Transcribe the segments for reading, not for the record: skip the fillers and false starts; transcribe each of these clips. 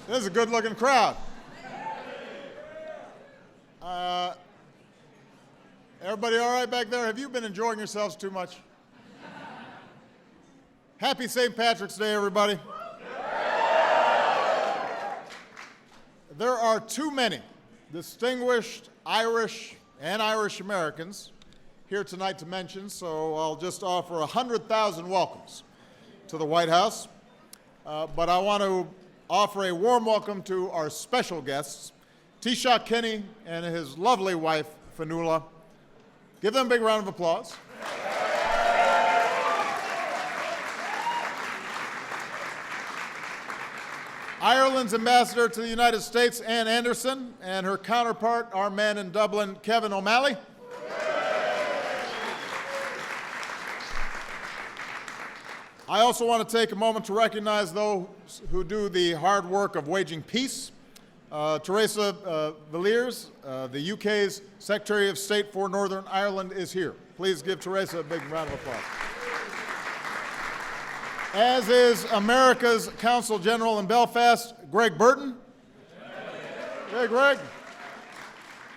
This is a good-looking crowd. Everybody all right back there? Have you been enjoying yourselves too much? Happy St. Patrick's Day, everybody. There are too many distinguished Irish and Irish Americans here tonight to mention, so I'll just offer 100,000 welcomes to the White House. But I want to offer a warm welcome to our special guests, Taoiseach Kenny and his lovely wife, Fionnuala. Give them a big round of applause. Ireland's ambassador to the United States, Ann Anderson, and her counterpart, our man in Dublin, Kevin O'Malley. I also want to take a moment to recognize those who do the hard work of waging peace. Theresa Villiers, the UK's Secretary of State for Northern Ireland, is here. Please give Theresa a big round of applause. As is America's Consul General in Belfast, Greg Burton. Hey, Greg.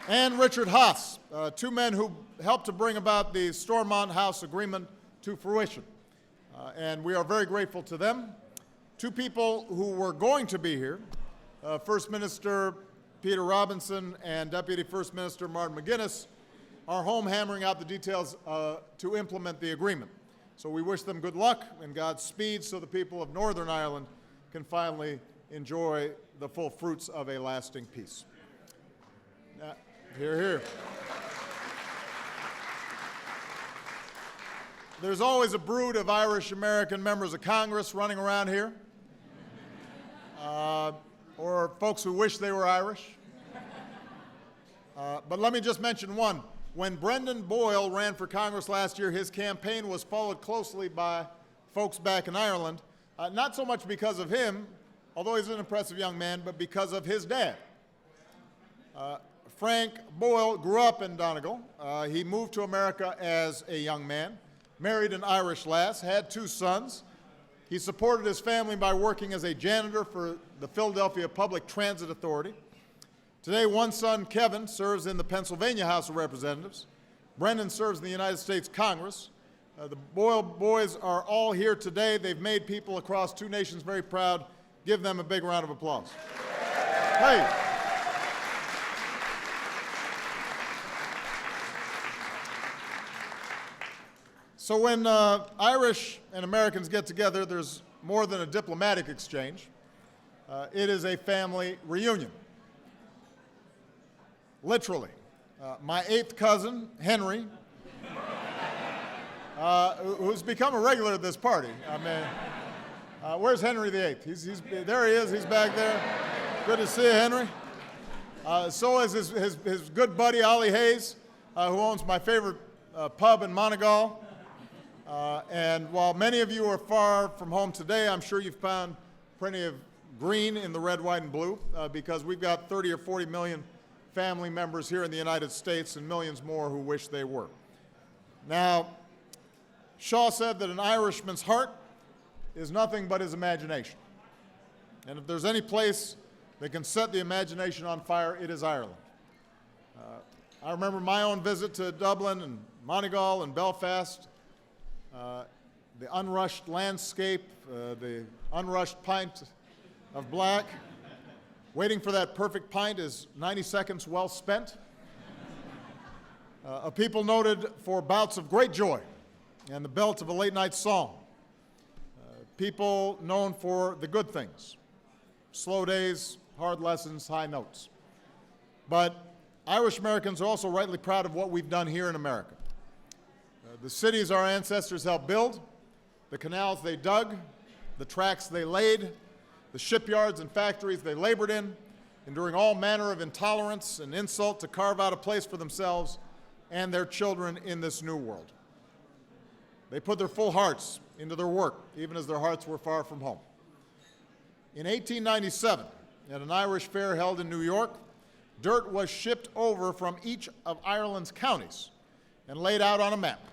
And Richard Haas, two men who helped to bring about the Stormont House Agreement to fruition. And we are very grateful to them. Two people who were going to be here, First Minister Peter Robinson and Deputy First Minister Martin McGuinness, are home hammering out the details to implement the agreement. So we wish them good luck and Godspeed so the people of Northern Ireland can finally enjoy the full fruits of a lasting peace. Hear, hear. There's always a brood of Irish-American members of Congress running around here, or folks who wish they were Irish. But let me just mention one. When Brendan Boyle ran for Congress last year, his campaign was followed closely by folks back in Ireland, not so much because of him, although he's an impressive young man, but because of his dad. Frank Boyle grew up in Donegal. He moved to America as a young man, married an Irish lass, had two sons. He supported his family by working as a janitor for the Philadelphia Public Transit Authority. Today, one son, Kevin, serves in the Pennsylvania House of Representatives. Brendan serves in the United States Congress. The Boyle boys are all here today. They've made people across two nations very proud. Give them a big round of applause. Hey. So when Irish and Americans get together, there's more than a diplomatic exchange. It is a family reunion. Literally. My eighth cousin, Henry, who's become a regular at this party. I mean, where's Henry VIII? There he is. He's back there. Good to see you, Henry. So is his good buddy, Ollie Hayes, who owns my favorite pub in Monegal. And while many of you are far from home today, I'm sure you've found plenty of green in the red, white, and blue, because we've got 30 or 40 million family members here in the United States and millions more who wish they were. Now, Shaw said that an Irishman's heart is nothing but his imagination. And if there's any place that can set the imagination on fire, it is Ireland. I remember my own visit to Dublin and Monegal and Belfast, the unrushed landscape, the unrushed pint of black. Waiting for that perfect pint is 90 seconds well spent. A people noted for bouts of great joy and the belt of a late-night song. People known for the good things, slow days, hard lessons, high notes. But Irish Americans are also rightly proud of what we've done here in America. The cities our ancestors helped build, the canals they dug, the tracks they laid, the shipyards and factories they labored in, enduring all manner of intolerance and insult to carve out a place for themselves and their children in this new world. They put their full hearts into their work, even as their hearts were far from home. In 1897, at an Irish fair held in New York, dirt was shipped over from each of Ireland's counties and laid out on a map.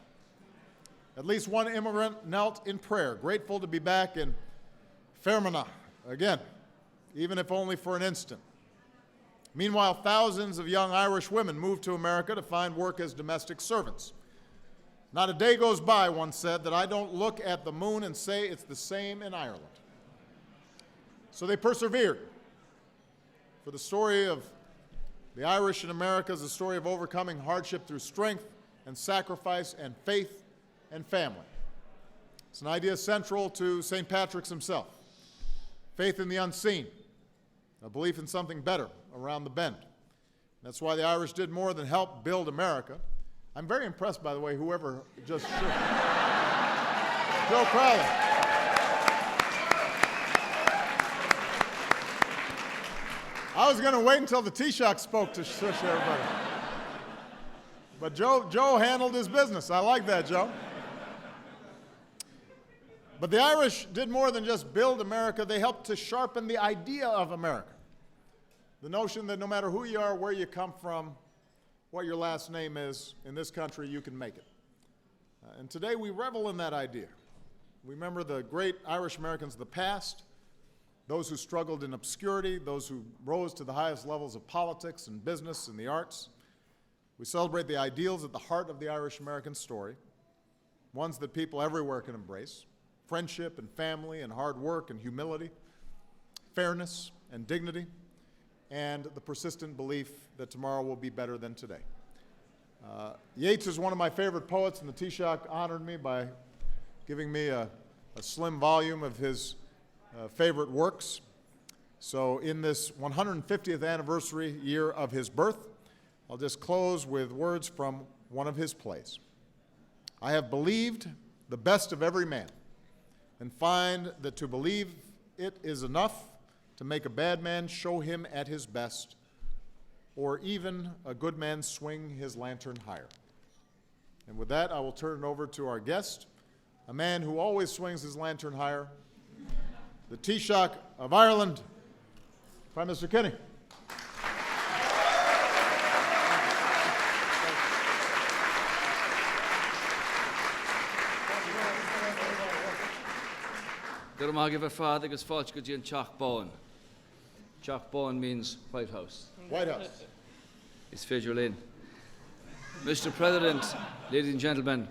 At least one immigrant knelt in prayer, grateful to be back in Fermanagh again, even if only for an instant. Meanwhile, thousands of young Irish women moved to America to find work as domestic servants. Not a day goes by, one said, that I don't look at the moon and say it's the same in Ireland. So they persevered. For the story of the Irish in America is a story of overcoming hardship through strength and sacrifice and faith and family. It's an idea central to St. Patrick's himself. Faith in the unseen, a belief in something better around the bend. That's why the Irish did more than help build America. I'm very impressed, by the way, whoever just shook. Joe Crowley. I was going to wait until the Taoiseach spoke to shush everybody. But Joe handled his business. I like that, Joe. But the Irish did more than just build America. They helped to sharpen the idea of America. The notion that no matter who you are, where you come from, what your last name is, in this country, you can make it. And today we revel in that idea. We remember the great Irish Americans of the past, those who struggled in obscurity, those who rose to the highest levels of politics and business and the arts. We celebrate the ideals at the heart of the Irish American story, ones that people everywhere can embrace: friendship and family and hard work and humility, fairness and dignity, and the persistent belief that tomorrow will be better than today. Yeats is one of my favorite poets, and the Taoiseach honored me by giving me a slim volume of his favorite works. So in this 150th anniversary year of his birth, I'll just close with words from one of his plays. I have believed the best of every man, and find that to believe it is enough to make a bad man show him at his best, or even a good man swing his lantern higher. And with that, I will turn it over to our guest, a man who always swings his lantern higher, the Taoiseach of Ireland, Prime Minister Kinney. Chalkbone means White House. White House. It's Fedulin. Mr. President, ladies and gentlemen,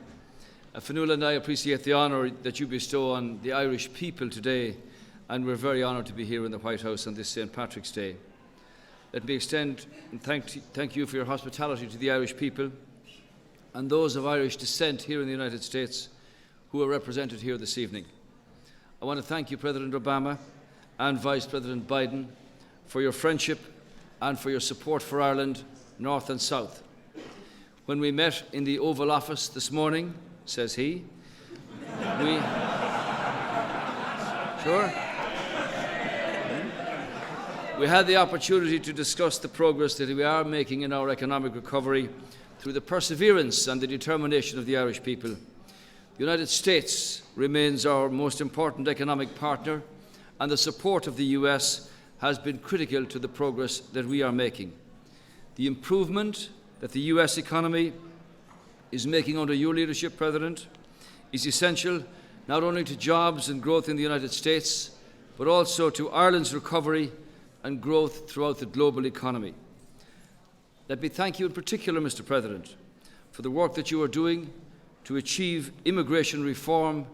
Fionnuala and I appreciate the honour that you bestow on the Irish people today, and we're very honoured to be here in the White House on this St. Patrick's Day. Let me extend and thank you for your hospitality to the Irish people and those of Irish descent here in the United States who are represented here this evening. I want to thank you, President Obama and Vice President Biden, for your friendship and for your support for Ireland, North and South. When we met in the Oval Office this morning, says he, we had the opportunity to discuss the progress that we are making in our economic recovery through the perseverance and the determination of the Irish people. The United States remains our most important economic partner, and the support of the US has been critical to the progress that we are making. The improvement that the US economy is making under your leadership, President, is essential not only to jobs and growth in the United States, but also to Ireland's recovery and growth throughout the global economy. Let me thank you in particular, Mr. President, for the work that you are doing to achieve immigration reform,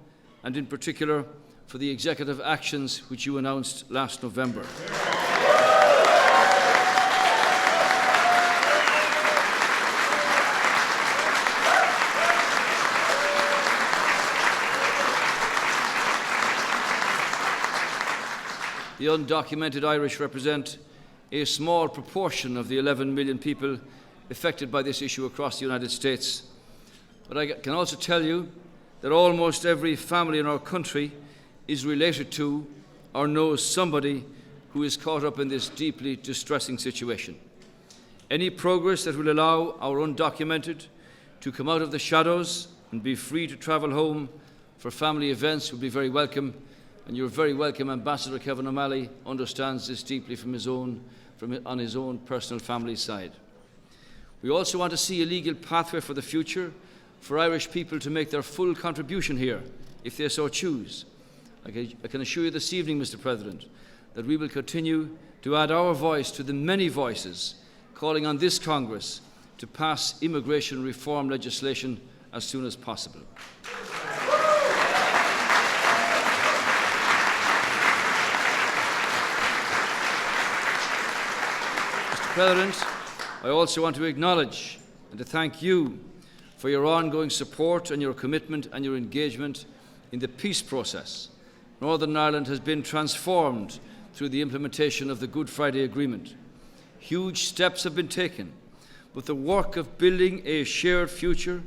and in particular for the executive actions which you announced last November. The undocumented Irish represent a small proportion of the 11 million people affected by this issue across the United States. But I can also tell you that almost every family in our country is related to or knows somebody who is caught up in this deeply distressing situation. Any progress that will allow our undocumented to come out of the shadows and be free to travel home for family events will be very welcome, and you're very welcome. Ambassador Kevin O'Malley understands this deeply on his own personal family side. We also want to see a legal pathway for the future for Irish people to make their full contribution here, if they so choose. I can assure you this evening, Mr. President, that we will continue to add our voice to the many voices calling on this Congress to pass immigration reform legislation as soon as possible. Mr. President, I also want to acknowledge and to thank you for your ongoing support and your commitment and your engagement in the peace process. Northern Ireland has been transformed through the implementation of the Good Friday Agreement. Huge steps have been taken, but the work of building a shared future,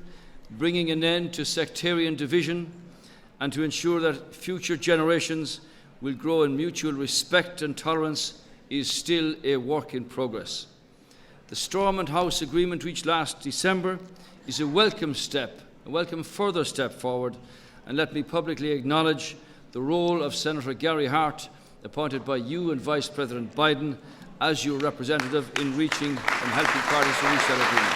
bringing an end to sectarian division, and to ensure that future generations will grow in mutual respect and tolerance is still a work in progress. The Stormont House Agreement reached last December is a welcome step, a welcome further step forward, and let me publicly acknowledge the role of Senator Gary Hart, appointed by you and Vice President Biden as your representative in reaching and helping parties to reach that agreement.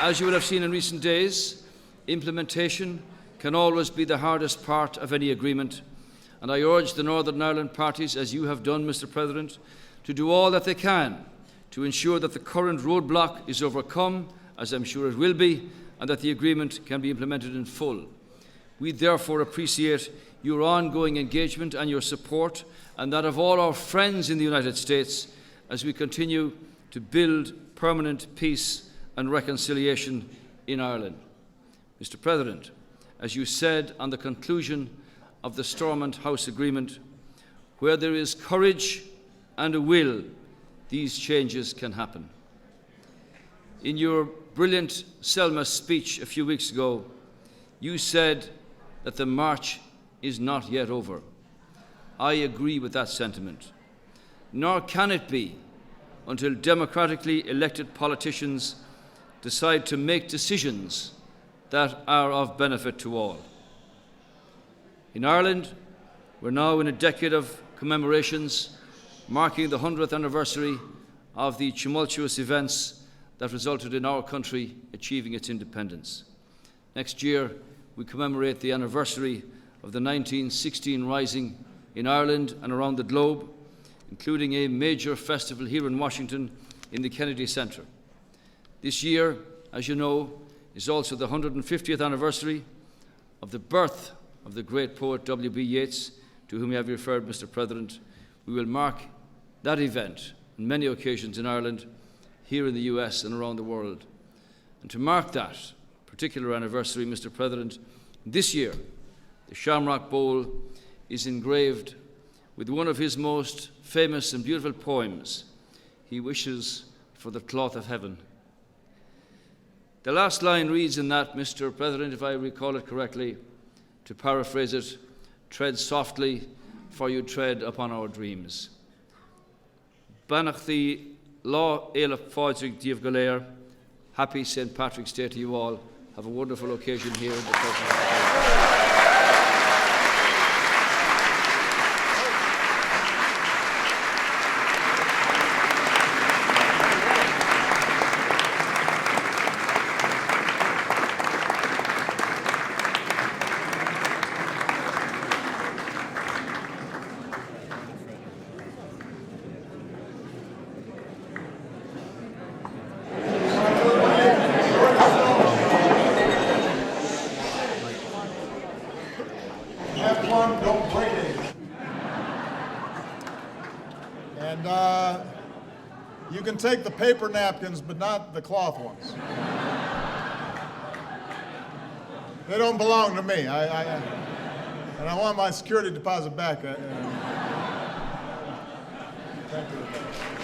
As you will have seen in recent days, implementation can always be the hardest part of any agreement, and I urge the Northern Ireland parties, as you have done, Mr. President, to do all that they can to ensure that the current roadblock is overcome, as I'm sure it will be, and that the agreement can be implemented in full. We therefore appreciate your ongoing engagement and your support, and that of all our friends in the United States, as we continue to build permanent peace and reconciliation in Ireland. Mr. President, as you said on the conclusion of the Stormont House Agreement, where there is courage and a will, these changes can happen. In your brilliant Selma speech a few weeks ago, you said that the march is not yet over. I agree with that sentiment. Nor can it be until democratically elected politicians decide to make decisions that are of benefit to all. In Ireland, we're now in a decade of commemorations marking the 100th anniversary of the tumultuous events that resulted in our country achieving its independence. Next year, we commemorate the anniversary of the 1916 Rising in Ireland and around the globe, including a major festival here in Washington in the Kennedy Center. This year, as you know, is also the 150th anniversary of the birth of the great poet W.B. Yeats, to whom you have referred, Mr. President. We will mark that event on many occasions in Ireland, here in the US and around the world. And to mark that particular anniversary, Mr. President, this year, the Shamrock Bowl is engraved with one of his most famous and beautiful poems, He Wishes for the Cloth of Heaven. The last line reads in that, Mr. President, if I recall it correctly, to paraphrase it, tread softly, for you tread upon our dreams. Banach the Law Éile Fáidrig Díobh go léir. Happy St. Patrick's Day to you all. Have a wonderful occasion here in the presence of the Lord. Don't break it. And you can take the paper napkins, but not the cloth ones. They don't belong to me. And I want my security deposit back. Thank you.